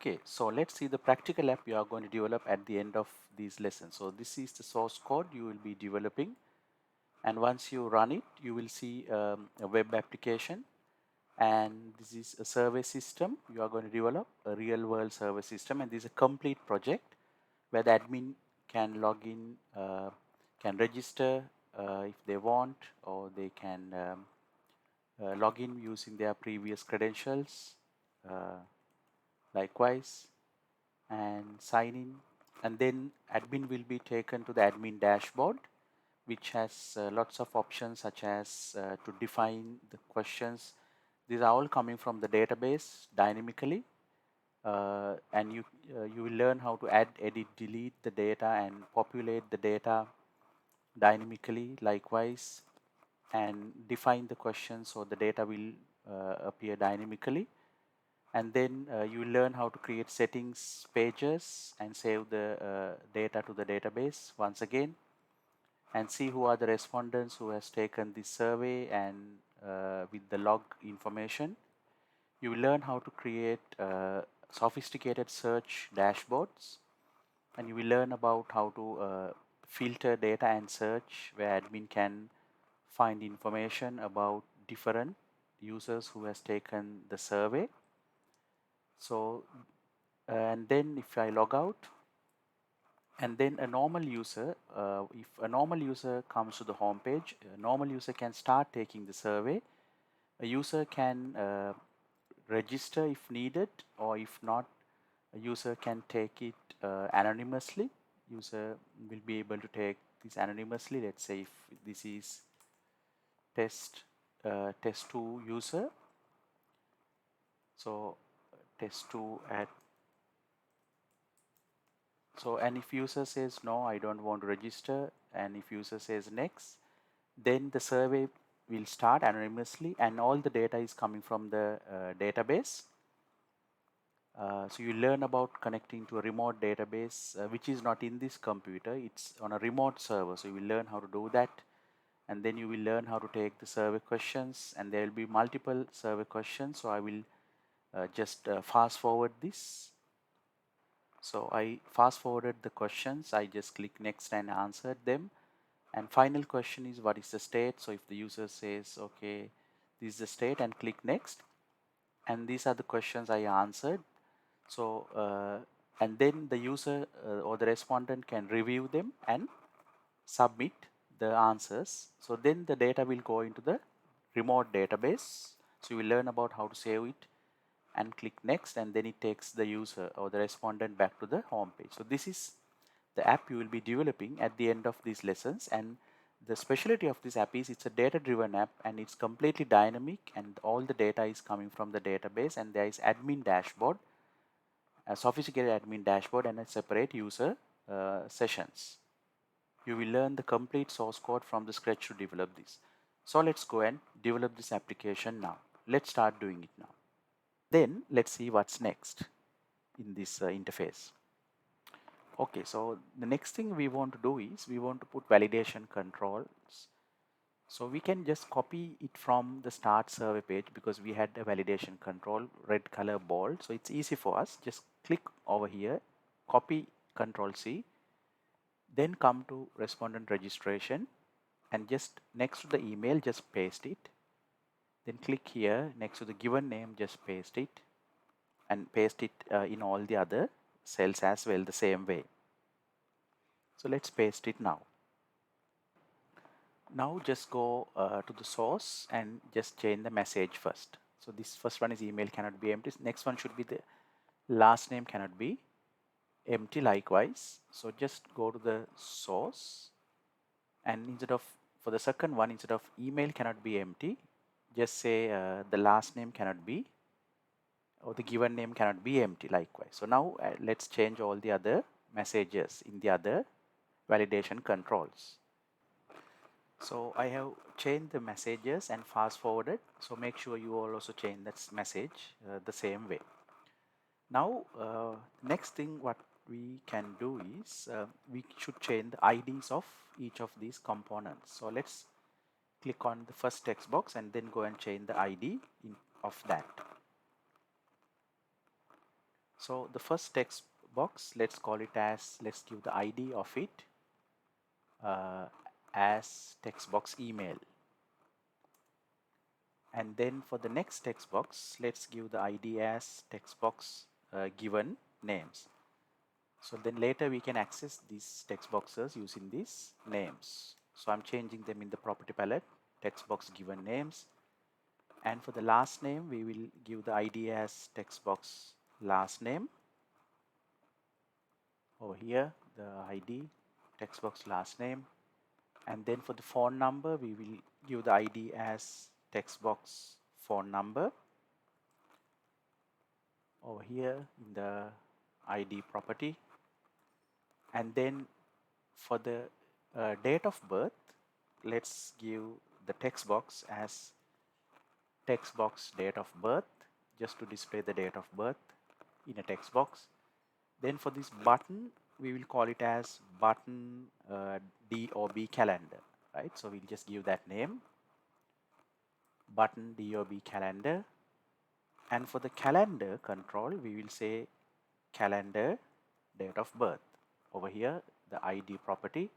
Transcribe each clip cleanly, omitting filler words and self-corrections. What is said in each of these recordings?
Okay, so let's see the practical app you are going to develop at the end of these lessons. So this is the source code you will be developing, and once you run it you will see a web application, and this is a survey system. You are going to develop a real world survey system, and this is a complete project where the admin can log in, can register if they want, or they can log in using their previous credentials, uh, likewise, and sign in, and then admin will be taken to the admin dashboard, which has lots of options such as to define the questions. These are all coming from the database dynamically, and you will learn how to add, edit, delete the data and populate the data dynamically, likewise, and define the questions so the data will appear dynamically. And then you will learn how to create settings pages and save the data to the database once again, and see who are the respondents who has taken this survey, and with the log information. You will learn how to create sophisticated search dashboards, and you will learn about how to filter data and search, where admin can find information about different users who has taken the survey. So and then if I log out, and then a normal user, if a normal user comes to the home page, a normal user can start taking the survey. A user can register if needed, or if not, a user can take it anonymously. User will be able to take this anonymously. Let's say if this is test test2 user, so test2 at, so, and if user says no, I don't want to register, and if user says next, then the survey will start anonymously, and all the data is coming from the database. So you learn about connecting to a remote database, which is not in this computer, it's on a remote server. So you will learn how to do that, and then you will learn how to take the survey questions, and there will be multiple survey questions. So I will just fast forward this. So I fast forwarded the questions, I just click next and answered them. And final question is, what is the state? So if the user says okay, this is the state, and click next, and these are the questions I answered. So and then the user or the respondent can review them and submit the answers. So then the data will go into the remote database. So you will learn about how to save it, and click next, and then it takes the user or the respondent back to the home page. So this is the app you will be developing at the end of these lessons. And the specialty of this app is it's a data driven app, and it's completely dynamic, and all the data is coming from the database, and there is admin dashboard, a sophisticated admin dashboard, and a separate user sessions. You will learn the complete source code from the scratch to develop this. So let's go and develop this application now. Let's start doing it now. Then let's see what's next in this interface. Okay, so the next thing we want to do is we want to put validation controls. So we can just copy it from the start survey page, because we had a validation control red color bold. So it's easy for us. Just click over here, copy, Control C, then come to respondent registration, and just next to the email just paste it. Then click here next to the given name, just paste it, and paste it in all the other cells as well the same way. So let's paste it now. Now just go to the source and just change the message first. So this first one is email cannot be empty. Next one should be the last name cannot be empty, likewise. So just go to the source, and instead of, for the second one, instead of email cannot be empty, just say the last name cannot be, or the given name cannot be empty, likewise. So now let's change all the other messages in the other validation controls. So I have changed the messages and fast forwarded. So make sure you all also change that message the same way. Now next thing what we can do is we should change the IDs of each of these components. So let's click on the first text box and then go and change the ID of that. So the first text box, let's call it as, let's give the ID of it as text box email. And then for the next text box, let's give the ID as text box given names. So then later we can access these text boxes using these names. So I'm changing them in the property palette, text box given names. And for the last name, we will give the ID as text box last name. Over here, the ID, text box last name. And then for the phone number, we will give the ID as text box phone number. Over here in the ID property. And then for the date of birth, let's give the text box as text box date of birth, just to display the date of birth in a text box. Then for this button, we will call it as button DOB calendar, right? So we'll just give that name, button DOB calendar. And for the calendar control, we will say calendar date of birth. Over here, the ID property,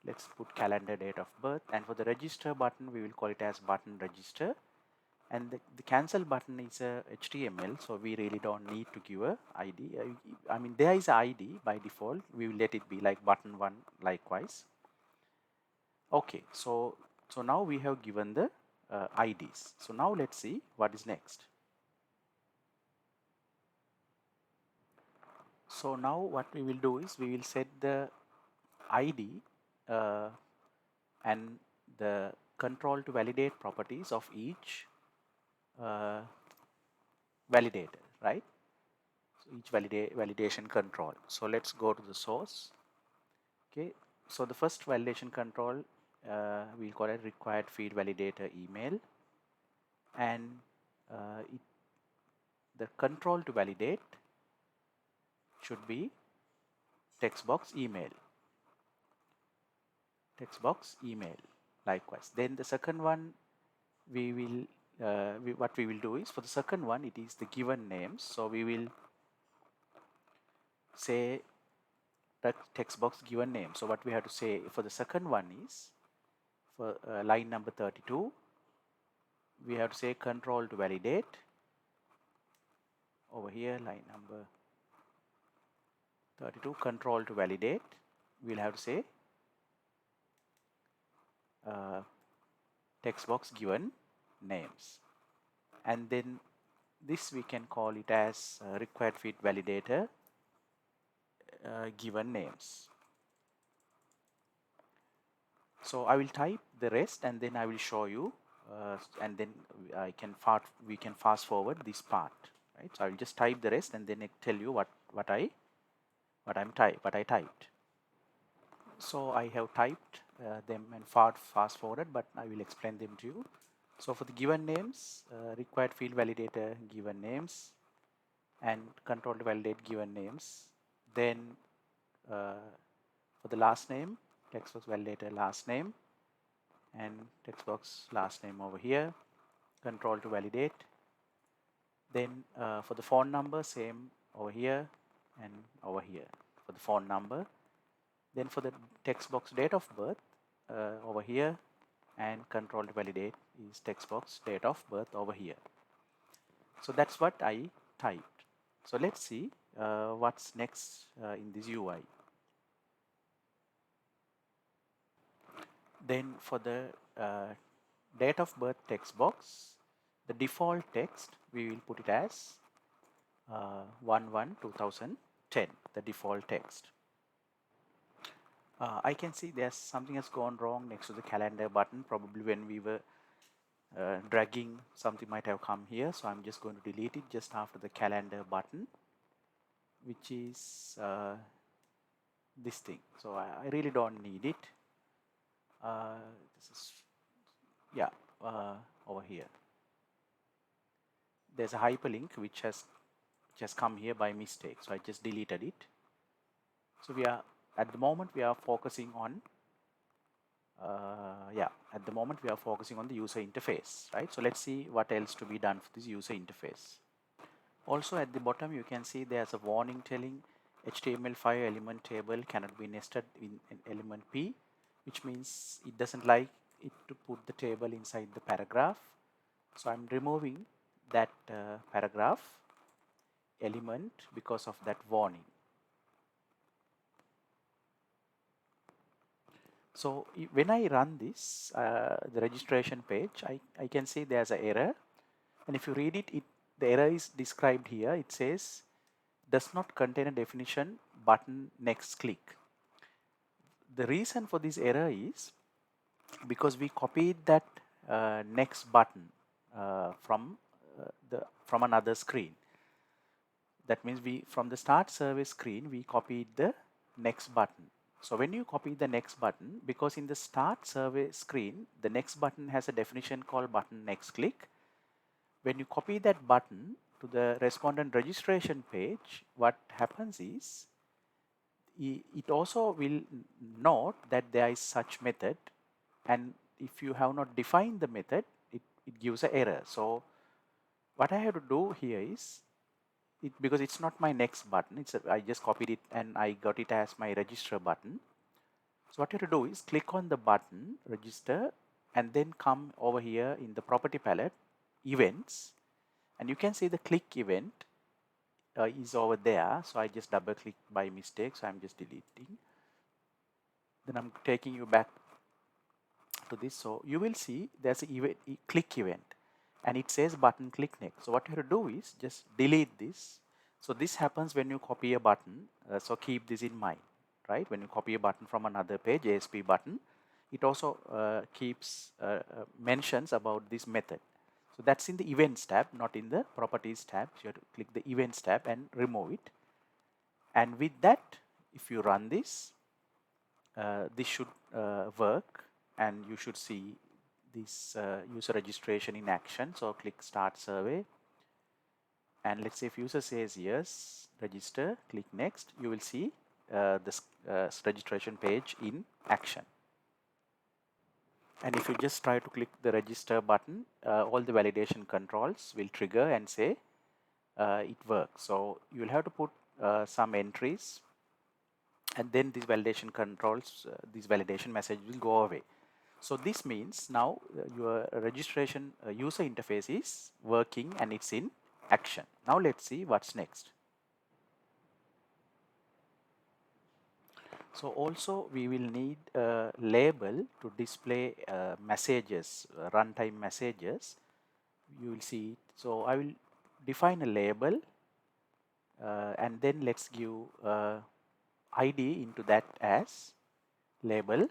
let's put calendar date of birth. And for the register button, we will call it as button register. And the cancel button is a HTML, so we really don't need to give a ID. I mean, there is a ID by default. We will let it be like button 1 likewise. Okay, so now we have given the IDs. So now let's see what is next. So now what we will do is we will set the ID and the control to validate properties of each validator, right? So each validation control. So let's go to the source. Okay, so the first validation control we'll call it required field validator email, and the control to validate should be text box email. Text box email likewise. Then the second one, we will what we will do is, for the second one, it is the given names. So we will say text box given name. So what we have to say for the second one is, for line number 32, we have to say control to validate. Over here, line number 32, control to validate, we'll have to say text box given names. And then this we can call it as required field validator given names. So I will type the rest and then I will show you, and then we can fast forward this part, right? So I will just type the rest and then I tell you what I typed. So I have typed them and fast forwarded, but I will explain them to you. So for the given names, required field validator given names and control to validate given names. Then for the last name, text box validator last name and text box last name over here, control to validate. Then for the phone number, same over here and over here for the phone number. Then for the text box date of birth over here, and control to validate is text box date of birth over here. So that's what I typed. So let's see what's next in this UI. Then for the date of birth text box, the default text, we will put it as 1/1/2010, the default text. I can see there's something has gone wrong next to the calendar button. Probably when we were dragging, something might have come here. So I'm just going to delete it just after the calendar button, which is this thing. So I really don't need it. This is, yeah, over here. There's a hyperlink which has come here by mistake. So I just deleted it. So we are, at the moment, we are focusing on at the moment we are focusing on the user interface, right? So let's see what else to be done for this user interface. Also at the bottom you can see there's a warning telling HTML5 element table cannot be nested in an element P, which means it doesn't like it to put the table inside the paragraph. So I'm removing that paragraph element because of that warning. So when I run this, the registration page, I can see there's an error. And if you read it, the error is described here. It says, does not contain a definition button next click. The reason for this error is because we copied that next button from another screen. That means from the start survey screen, we copied the next button. So when you copy the next button, because in the start survey screen, the next button has a definition called button next click. When you copy that button to the respondent registration page, what happens is it also will note that there is such method, and if you have not defined the method, it gives an error. So what I have to do here is because it's not my next button, I just copied it and I got it as my register button. So what you have to do is click on the button register and then come over here in the property palette events, and you can see the click event is over there. So I just double click by mistake, so I'm just deleting. Then I'm taking you back to this. So you will see there's a click event and it says button click next. So what you have to do is just delete this. So this happens when you copy a button. So keep this in mind, right? When you copy a button from another page, ASP button, it also mentions about this method. So that's in the events tab, not in the properties tab. So you have to click the events tab and remove it. And with that, if you run this, this should work, and you should see this user registration in action. So click start survey, and let's say if user says yes, register, click next, you will see this registration page in action. And if you just try to click the register button, all the validation controls will trigger and say it works. So you will have to put some entries, and then these validation controls, these validation message will go away. So this means now your registration user interface is working and it's in action. Now let's see what's next. So also we will need a label to display messages, runtime messages. You will see it. So I will define a label and then let's give ID into that as label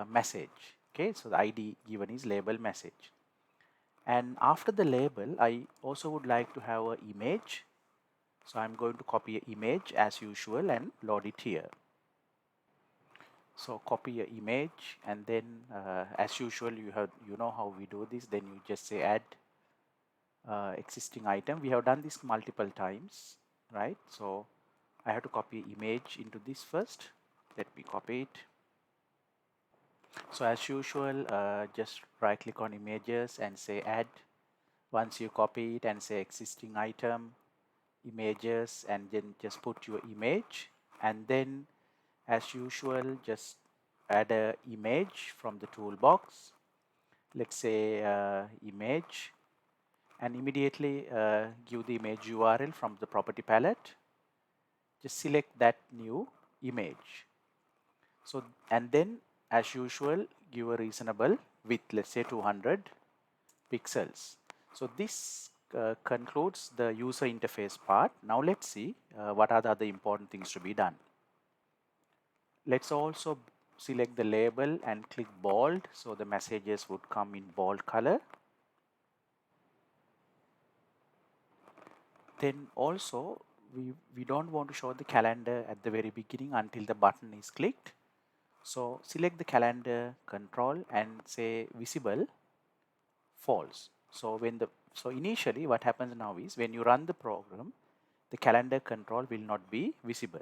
message. Okay, so the ID given is label message. And after the label, I also would like to have an image. So I'm going to copy an image as usual and load it here. So copy an image, and then as usual, you know how we do this. Then you just say add existing item. We have done this multiple times, right? So I have to copy image into this first. Let me copy it. So as usual, just right click on images and say add. Once you copy it and say existing item, images, and then just put your image, and then as usual just add a image from the toolbox. Let's say image, and immediately give the image URL from the property palette. Just select that new image. So and then as usual give a reasonable width, let's say 200 pixels. So this concludes the user interface part. Now let's see what are the other important things to be done. Let's also select the label and click bold, so the messages would come in bold color. Then also we don't want to show the calendar at the very beginning until the button is clicked. So select the calendar control and say visible false. So initially what happens now is when you run the program, the calendar control will not be visible,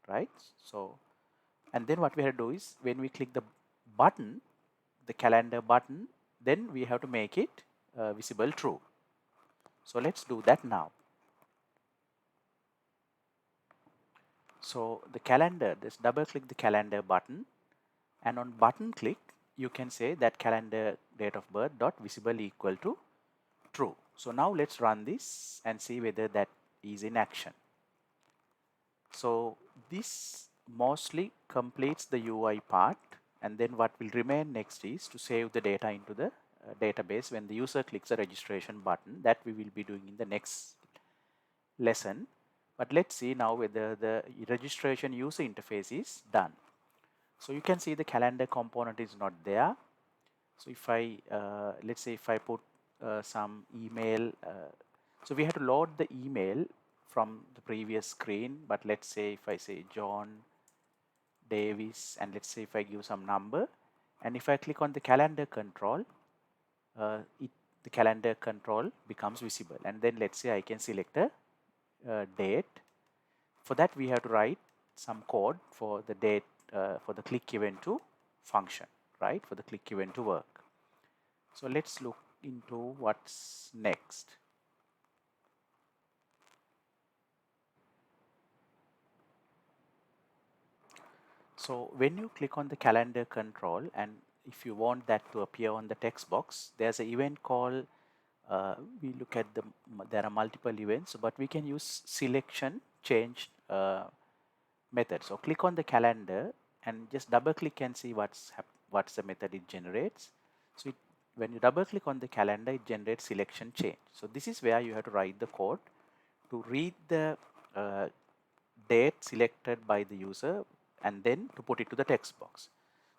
right? So and then what we have to do is when we click the button, the calendar button, then we have to make it visible true. So let's do that now. So the calendar, just double click the calendar button, and on button click you can say that calendar date of birth dot visible equal to true. So now let's run this and see whether that is in action. So this mostly completes the UI part, and then what will remain next is to save the data into the database when the user clicks the registration button. That we will be doing in the next lesson. But let's see now whether the registration user interface is done. So you can see the calendar component is not there. So if I let's say if I put some email, so we have to load the email from the previous screen, but let's say if I say John Davis, and let's say if I give some number, and if I click on the calendar control, the calendar control becomes visible, and then let's say I can select a date. For that we have to write some code for the date, for the click event to function, right, for the click event to work. So let's look into what's next. So when you click on the calendar control, and if you want that to appear on the text box, there's an event called, we look at there are multiple events, but we can use selection change method. So click on the calendar and just double click and see what's the method it generates. So when you double click on the calendar, it generates selection change. So this is where you have to write the code to read the date selected by the user and then to put it to the text box.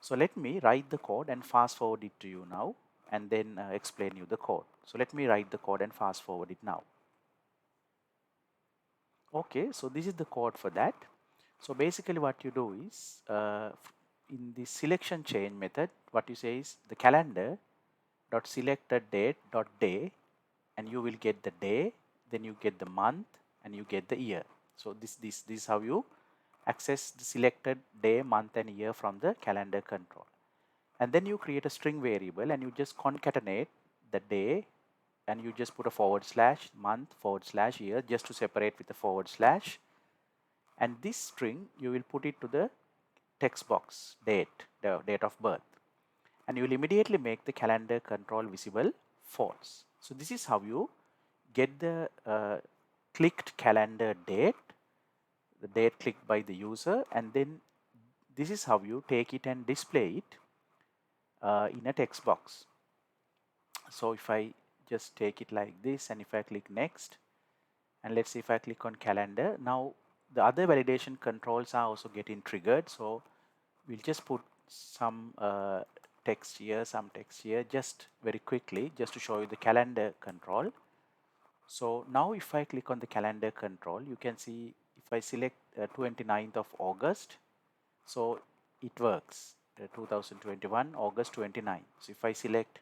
So let me write the code and fast forward it to you now, and then explain you the code. So let me write the code and fast forward it now. Okay, so this is the code for that. So basically what you do is, in the selection change method, what you say is the calendar dot selected date dot day, and you will get the day, then you get the month, and you get the year. So this is how you access the selected day, month, and year from the calendar control. And then you create a string variable and you just concatenate the day, and you just put a forward slash month forward slash year just to separate with the forward slash. And this string you will put it to the text box date, the date of birth, and you will immediately make the calendar control visible false. So this is how you get the clicked calendar date, the date clicked by the user, and then this is how you take it and display it in a text box. So if I just take it like this, and if I click next, and let's see if I click on calendar, now the other validation controls are also getting triggered. So we'll just put some text here, just very quickly, just to show you the calendar control. So now if I click on the calendar control, you can see if I select 29th of August, so it works, 2021 August 29. So if I select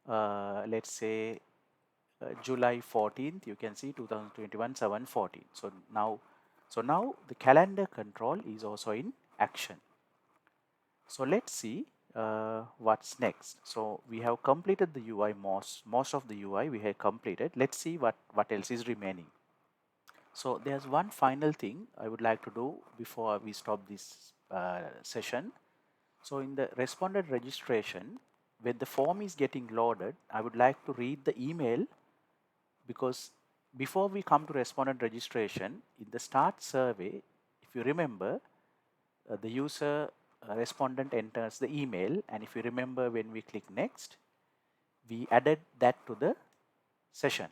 let's say July 14th, you can see 2021 7/14. So now the calendar control is also in action. So let's see what's next. So we have completed the UI, most of the UI we have completed. Let's see what else is remaining. So there's one final thing I would like to do before we stop this session. So in the respondent registration, when the form is getting loaded, I would like to read the email, because before we come to respondent registration, in the start survey, if you remember, the user respondent enters the email, and if you remember, when we click next, we added that to the session.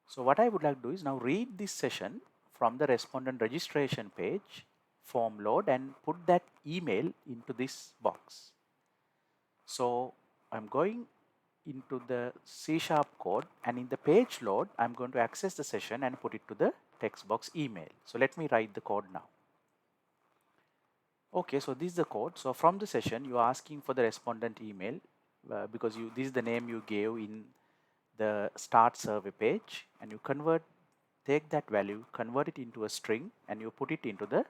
So what I would like to do is now read this session from the respondent registration page, form load, and put that email into this box. So I'm going into the C# code, and in the page load, I'm going to access the session and put it to the text box email. So let me write the code now. Okay, so this is the code. So from the session, you are asking for the respondent email because this is the name you gave in the start survey page, and you take that value, convert it into a string, and you put it into the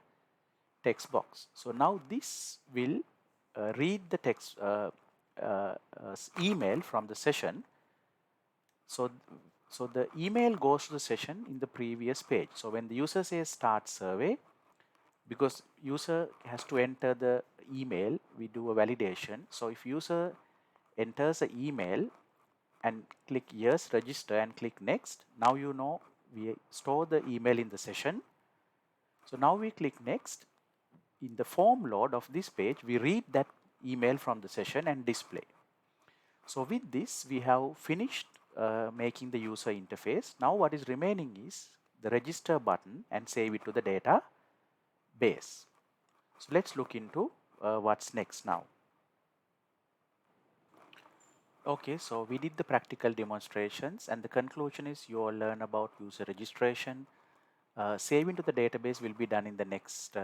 text box. So now this will read the text email from the session. So So the email goes to the session in the previous page. So when the user says start survey, because user has to enter the email, we do a validation. So if user enters the email and click yes, register and click next, now you know we store the email in the session. So now we click next. In the form load of this page, we read that email from the session and display. So with this, we have finished making the user interface. Now what is remaining is the register button and save it to the database. So let's look into what's next now. Okay, so we did the practical demonstrations, and the conclusion is you all learn about user registration. Saving to the database will be done in the next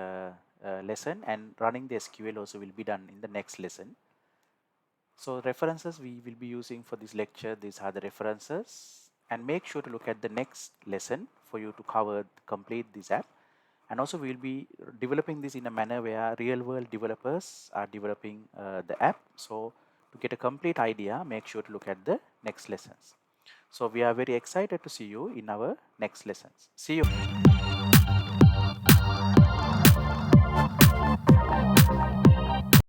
lesson, and running the SQL also will be done in the next lesson. So references we will be using for this lecture, these are the references, and make sure to look at the next lesson for you to complete this app. And also we will be developing this in a manner where real world developers are developing the app. So to get a complete idea, make sure to look at the next lessons. So we are very excited to see you in our next lessons. See you.